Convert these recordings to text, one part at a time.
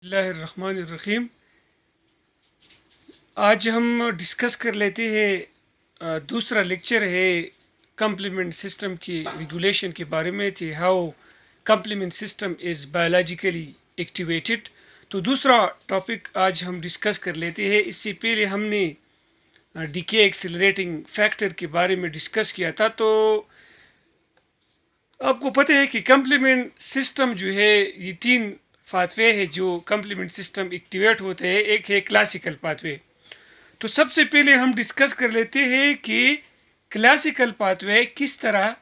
बिस्मिल्लाहिर्रहमानिर्रहीम। आज हम डिस्कस कर लेते हैं दूसरा लेक्चर है कम्प्लीमेंट सिस्टम की रेगुलेशन के बारे में थी how complement system is biologically activated. तो दूसरा टॉपिक आज हम डिस्कस कर लेते हैं। इससे पहले हमने डीके एक्सेलरेटिंग फैक्टर के बारे में डिस्कस किया था। तो आपको पता है कि कम्प्लीमेंट सिस्टम जो है ये तीन पाथवे है जो कम्प्लीमेंट सिस्टम एक्टिवेट होते हैं। एक है क्लासिकल पाथवे। तो सबसे पहले हम डिस्कस कर लेते हैं कि क्लासिकल पाथवे किस तरह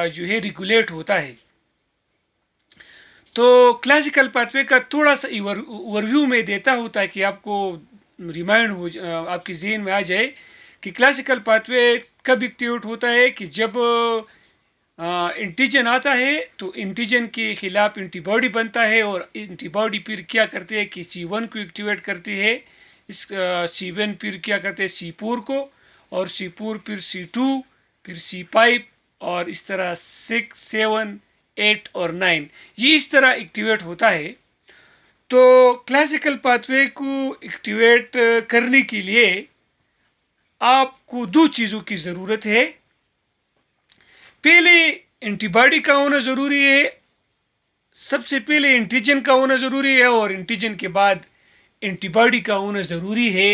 जो है रेगुलेट होता है। तो क्लासिकल पाथवे का थोड़ा सा ओवरव्यू में देता हूँ ताकि आपको रिमाइंड हो आपकी जहन में आ जाए कि क्लासिकल पाथवे कब एक्टिवेट होता है कि जब एंटीजन आता है तो एंटीजन के खिलाफ एंटीबॉडी बनता है और एंटीबॉडी फिर क्या करते हैं कि C1 को एक्टिवेट करती है। इस C1 फिर क्या करते हैं C4 को, और C4 फिर C2 फिर C5 और इस तरह 6, 7, 8 और 9 ये इस तरह एक्टिवेट होता है। तो क्लासिकल पाथवे को एक्टिवेट करने के लिए आपको दो चीज़ों की ज़रूरत है। पहले एंटीबॉडी का होना ज़रूरी है, सबसे पहले एंटीजन का होना ज़रूरी है और एंटीजन के बाद एंटीबॉडी का होना ज़रूरी है।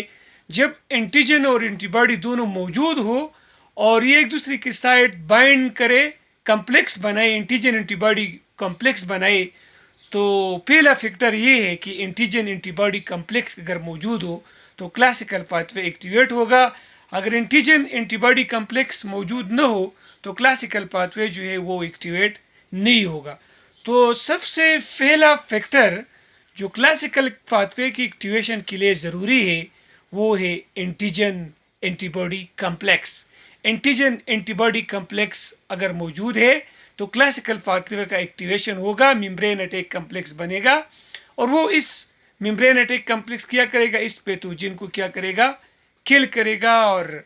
जब एंटीजन और एंटीबॉडी दोनों मौजूद हो और ये एक दूसरे के साथ बाइंड करे, कम्प्लेक्स बनाए, एंटीजन एंटीबॉडी कम्प्लेक्स बनाए, तो पहला फैक्टर ये है कि एंटीजन एंटीबॉडी कम्प्लेक्स अगर मौजूद हो तो क्लासिकल पाथवे एक्टिवेट होगा। अगर एंटीजन एंटीबॉडी कम्प्लेक्स मौजूद न हो तो क्लासिकल पाथवे जो है वो एक्टिवेट नहीं होगा। तो सबसे पहला फैक्टर जो क्लासिकल पाथवे की एक्टिवेशन के लिए ज़रूरी है वो है antigen antibody complex. Antigen antibody complex अगर मौजूद है तो क्लासिकल पाथवे का एक्टिवेशन होगा, मेम्ब्रेन अटैक कम्प्लेक्स बनेगा और वो इस मेम्ब्रेन अटैक कम्प्लेक्स क्या करेगा, इस पैथोजन को क्या करेगा, किल करेगा और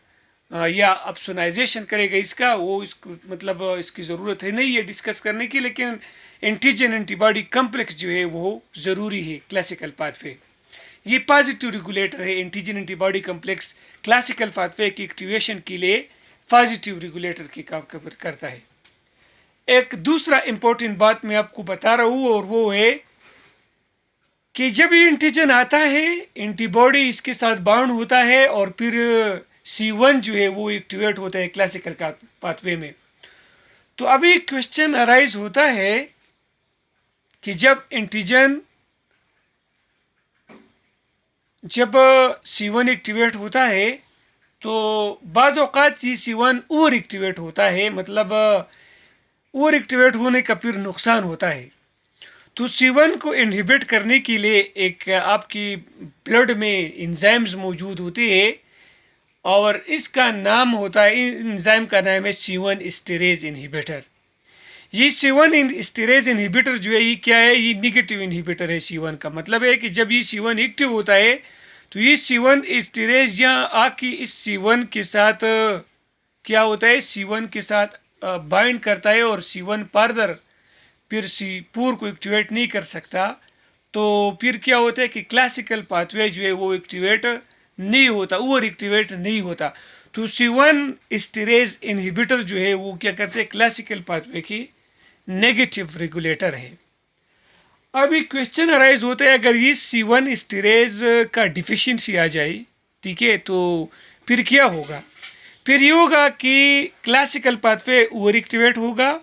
या अपसोनाइजेशन करेगा इसका। वो इसको मतलब इसकी ज़रूरत है नहीं है डिस्कस करने की, लेकिन एंटीजन एंटीबॉडी कम्प्लेक्स जो है वो ज़रूरी है क्लासिकल पाथवे। ये पॉजिटिव रेगुलेटर है। Antigen antibody complex classical pathway की एक्टिवेशन के लिए पॉजिटिव रेगुलेटर की काम करता है। एक दूसरा इंपॉर्टेंट बात मैं आपको बता रहा हूँ और वो है कि जब ये एंटीजन आता है एंटीबॉडी इसके साथ बाउंड होता है और फिर C1 जो है वो एक्टिवेट होता है क्लासिकल पाथवे में। तो अभी क्वेश्चन अराइज होता है कि जब एंटीजन जब C1 एक्टिवेट होता है तो बाज़ औक़ात C1 ओवर एक्टिवेट होता है, मतलब ओवर एक्टिवेट होने का फिर नुकसान होता है। तो C1 को इनहिबिट करने के लिए एक आपकी ब्लड में एंजाइम्स मौजूद होते हैं और इसका नाम होता है, एंजाइम का नाम है C1 एस्टरेज इनहिबिटर। ये C1 एस्टरेज इनहिबिटर जो है ये क्या है, ये निगेटिव इनहिबिटर है। C1 का मतलब है कि जब ये C1 एक्टिव होता है तो ये C1 एस्टरेज यहाँ आके इस C1 के साथ क्या होता है, C1 के साथ बाइंड करता है और C1 फर्दर फिर C4 को एक्टिवेट नहीं कर सकता। तो फिर क्या होता है कि क्लासिकल पाथवे जो है वो एक्टिवेट नहीं होता, ओवर एक्टिवेट नहीं होता। तो C1 एस्टरेज इनहिबिटर जो है वो क्या करते हैं, क्लासिकल पाथवे की नेगेटिव रेगुलेटर है। अभी क्वेश्चन अराइज होता है अगर ये C1 एस्टरेज का डिफिशिएंसी आ जाए, ठीक है, तो फिर क्या होगा, फिर ये होगा कि क्लासिकल पाथवे ओवर एक्टिवेट होगा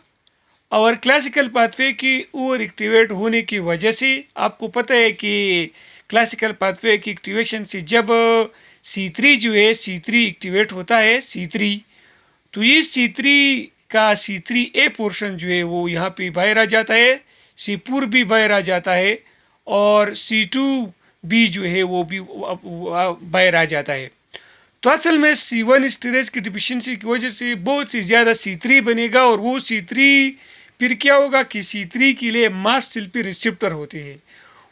और क्लासिकल पाथवे की ओवर एक्टिवेट होने की वजह से आपको पता है कि क्लासिकल पाथवे की एक्टिवेशन से जब C3 जो है C3 एक्टिवेट होता है C3, तो ये C3 का C3A पोर्शन जो है वो यहाँ पे बाहर आ जाता है, C4 भी बाहर आ जाता है और C2B जो है वो भी बाहर आ जाता है। तो असल में C1 एस्टरेज की डिफिशिएंसी की वजह से बहुत ही ज़्यादा C3 बनेगा और वो C3 फिर क्या होगा कि C3 के लिए मास्ट सेल पे रिसेप्टर होते हैं।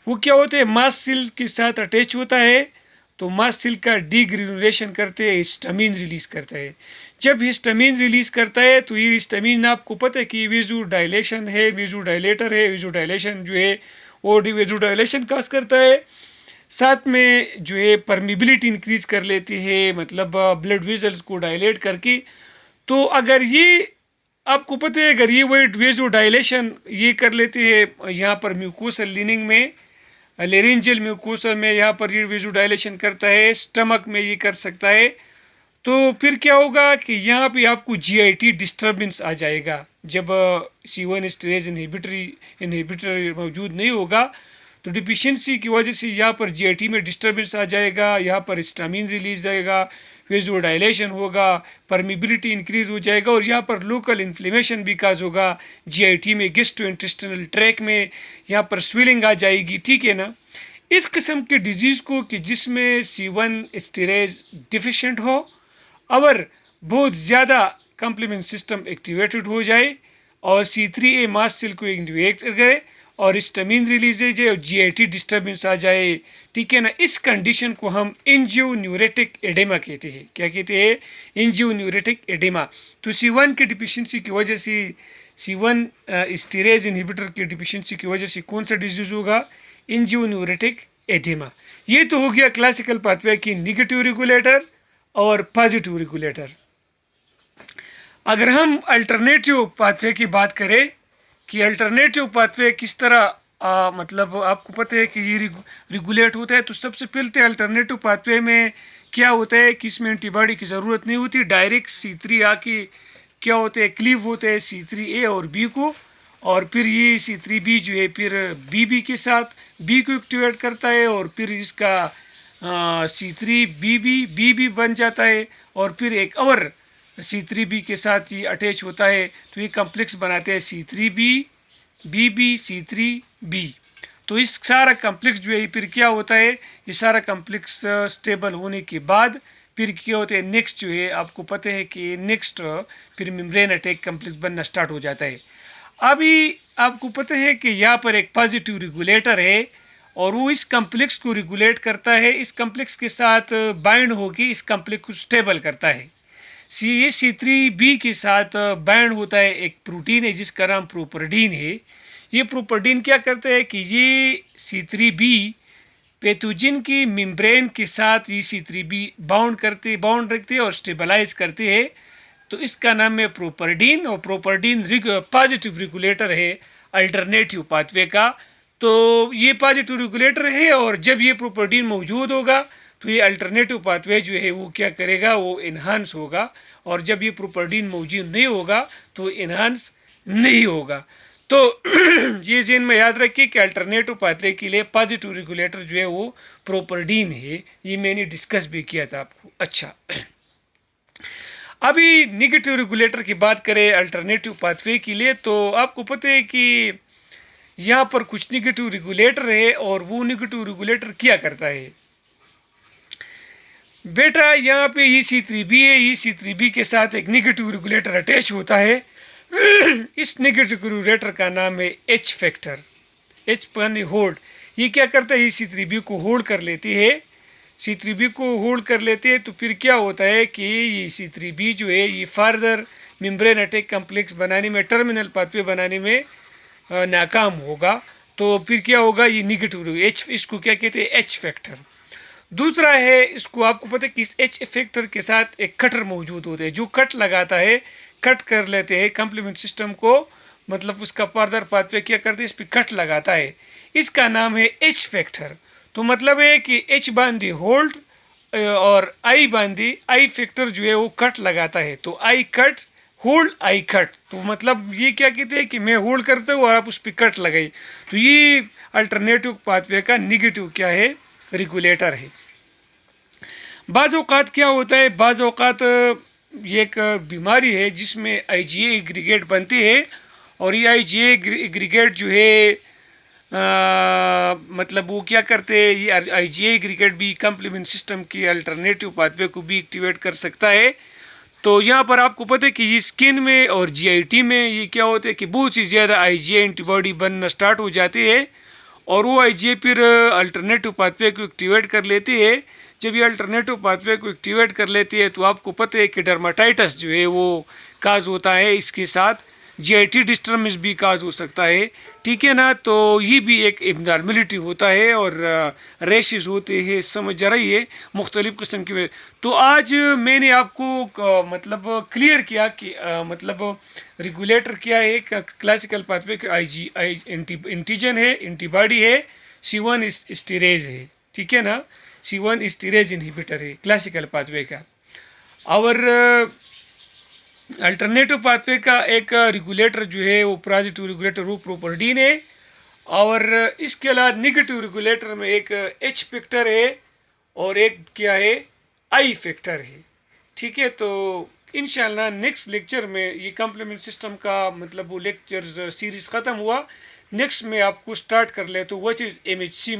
वो क्या होते हैं, मास्ट सेल के साथ अटैच होता है तो मास्ट सेल का डीग्रेनुलेशन करते हैं, हिस्टामिन रिलीज करता है। जब हिस्टामिन रिलीज करता है तो ये हिस्टामिन आपको पता है कि वेजो डायलेशन है, वेजो डायलेटर है। वेजो डायलेशन जो है वो वेज़ोडाइलेशन काज करता है। साथ में जो है परमिबिलिटी इंक्रीज कर लेती है, मतलब ब्लड वेजल्स को डायलेट करके। तो अगर ये आपको पता है, अगर ये वेज़ोडाइलेशन ये कर लेते हैं यहाँ पर म्यूकोसल लिनिंग में, लेरेंजियल म्यूकोसा में यहाँ पर ये वेज़ोडाइलेशन करता है, स्टमक में ये कर सकता है, तो फिर क्या होगा कि यहाँ पे आपको जीआईटी डिस्टर्बेंस आ जाएगा। जब C1 एस्टरेज इनहिबिटर मौजूद नहीं होगा तो डिफिशिएंसी की वजह से यहाँ पर जीआईटी में डिस्टर्बेंस आ जाएगा, यहाँ पर हिस्टामिन रिलीज आएगा, वेज़ोडाइलेशन होगा, परमिबिलिटी इंक्रीज हो जाएगा और यहाँ पर लोकल इन्फ्लेमेशन भी काज होगा जीआईटी में, गैस्ट्रोइंटेस्टिनल ट्रैक में यहाँ पर स्वेलिंग आ जाएगी। ठीक है ना। इस किस्म के डिजीज़ को कि जिसमें C1 एस्टरेज डिफिशिएंट हो और बहुत ज़्यादा कॉम्प्लीमेंट सिस्टम एक्टिवेटेड हो जाए और C3A मास्ट सेल को एक्टिवेट करे और हिस्टामिन रिलीज हो जाए और जीआईटी डिस्टर्बेंस आ जाए। ठीक है ना। इस कंडीशन को हम एंजियोन्यूरेटिक एडेमा कहते हैं। क्या कहते हैं? एंजियोन्यूरेटिक एडेमा। तो C1 की डिफिशिएंसी की वजह से, C1 एस्टरेज इनहिबिटर की डिफिशिएंसी की वजह से कौन सा डिजीज़ होगा? एंजियोन्यूरेटिक एडेमा। ये तो हो गया क्लासिकल पाथवे की निगेटिव रेगुलेटर और पॉजिटिव रेगुलेटर। अगर हम अल्टरनेटिव पाथवे की बात करें कि अल्टरनेटिव पाथवे किस तरह मतलब आपको पता है कि ये रेगुलेट होता है, तो सबसे पहले अल्टरनेटिव पाथवे में क्या होता है कि इसमें एंटीबॉडी की ज़रूरत नहीं होती, डायरेक्ट C3A की क्या होते हैं, क्लीव होते हैं C3A और B को, और फिर ये C3B जो है फिर BB के साथ B को एक्टिवेट करता है और फिर इसका C3BB बन जाता है और फिर एक और C3B के साथ ये अटैच होता है, तो ये कम्प्लेक्स बनाते हैं C3B BB C3B। तो इस सारा कम्प्लेक्स जो है फिर क्या होता है, ये सारा कम्प्लेक्स स्टेबल होने के बाद फिर क्या होता है, नेक्स्ट जो है आपको पता है कि नेक्स्ट फिर मेम्ब्रेन अटैक कम्प्लेक्स बनना स्टार्ट हो जाता है। अभी आपको पता है कि यहाँ पर एक पॉजिटिव रेगुलेटर है और वो इस कम्प्लेक्स को रेगुलेट करता है, इस कम्प्लेक्स के साथ बाइंड होकर इस कम्प्लेक्स को स्टेबल करता है। ये C3B के साथ बाइंड होता है एक प्रोटीन है जिसका नाम प्रोपर्डीन है। ये प्रोपर्डीन क्या करता है कि ये C3B पैथोजन की मेम्ब्रेन के साथ ये C3B बाउंड रखते हैं और स्टेबलाइज करते हैं, तो इसका नाम है प्रोपर्डीन। और प्रोपर्डीन पॉजिटिव रेगुलेटर है अल्टरनेटिव पाथवे का। तो ये पॉजिटिव रेगुलेटर है और जब ये प्रोपर्डीन मौजूद होगा तो ये अल्टरनेटिव पाथवे जो है वो क्या करेगा, वो इन्हांस होगा, और जब ये प्रोपर्डीन मौजूद नहीं होगा तो इन्हांस नहीं होगा। तो ये ज़हन में याद रखिए कि अल्टरनेटिव पाथवे के लिए पॉजिटिव रेगुलेटर जो है वो प्रोपर्डीन है। ये मैंने डिस्कस भी किया था आपको। अच्छा, अभी निगेटिव रेगुलेटर की बात करें अल्टरनेटिव पाथवे के लिए, तो आपको पता है कि यहाँ पर कुछ निगेटिव रेगुलेटर है और वो निगेटिव रेगुलेटर क्या करता है बेटा, यहाँ पे ये C3B है, ये C3B के साथ एक निगेटिव रेगुलेटर अटैच होता है। इस निगेटिव रेगुलेटर का नाम है H फैक्टर, H यानी होल्ड। ये क्या करता है, ये C3B को होल्ड कर लेती है, C3B को होल्ड कर लेते हैं। तो फिर क्या होता है कि ये C3B जो है ये फर्दर मेम्ब्रेन अटैक कम्प्लेक्स बनाने में, टर्मिनल पाथवे बनाने में नाकाम होगा। तो फिर क्या होगा, ये निगेटिव H, इसको क्या कहते हैं, H फैक्टर। दूसरा है, इसको आपको पता है कि इस H फैक्टर के साथ एक कटर मौजूद होते हैं जो कट लगाता है, कट कर लेते हैं कम्प्लीमेंट सिस्टम को, मतलब उसका फर्दर पाथवे क्या करते हैं, इस पर कट लगाता है, इसका नाम है H फैक्टर। तो मतलब है कि H बांधी होल्ड और I बांधी I फैक्टर जो है वो कट लगाता है। तो I cut hold I cut, तो मतलब ये क्या कहते हैं कि मैं होल्ड करता हूँ और आप उस पर कट लगाई। तो ये अल्टरनेटिव पाथवे का निगेटिव क्या है, रेगुलेटर है। बाज़ औक़ात क्या होता है, बाज़ औक़ात ये एक बीमारी है जिसमें IgA एग्रीगेट बनते हैं और ये IgA एग्रीगेट जो है मतलब वो क्या करते हैं, ये IgA एग्रीगेट भी कम्प्लीमेंट सिस्टम की अल्टरनेटिव पाथवे को भी एक्टिवेट कर सकता है। तो यहाँ पर आपको पता है कि ये स्किन में और GIT में ये क्या होता है कि बहुत ही ज़्यादा IgA एंटीबॉडी बनना स्टार्ट हो जाती है और वो IgA फिर अल्टरनेटिव पाथवे को एक्टिवेट कर लेती है। जब ये अल्टरनेटिव पाथवे को एक्टिवेट कर लेती है तो आपको पता है कि डर्माटाइटिस जो है वो काज होता है, इसके साथ GIT डिस्टर्बेंस भी काज हो सकता है, ठीक है ना। तो ये भी एक एबनॉर्मलिटी होता है और रेशेस होते हैं, समझ जा रही है मुख्तलिफ़ किस्म की। तो आज मैंने आपको मतलब क्लियर किया कि मतलब रेगुलेटर क्या है, क्लासिकल पाथवे के आई एंटीजन है, एंटीबॉडी है, C1 स्टीरेज है, ठीक है ना। C1 स्टीरेज इनहिबिटर है क्लासिकल पाथवे का। और अल्टरनेटिव पाथवे का एक रेगुलेटर जो है वो पॉजिटिव रेगुलेटर वो प्रोपर्डीन है। और इसके अलावा निगेटिव रेगुलेटर में एक H फैक्टर है और एक क्या है, I फैक्टर है, ठीक है। तो इंशाल्लाह नेक्स्ट लेक्चर में ये कॉम्प्लीमेंट सिस्टम का मतलब वो लेक्चर्स सीरीज ख़त्म हुआ, नेक्स्ट में आपको स्टार्ट कर ले तो व्हाट इज MHC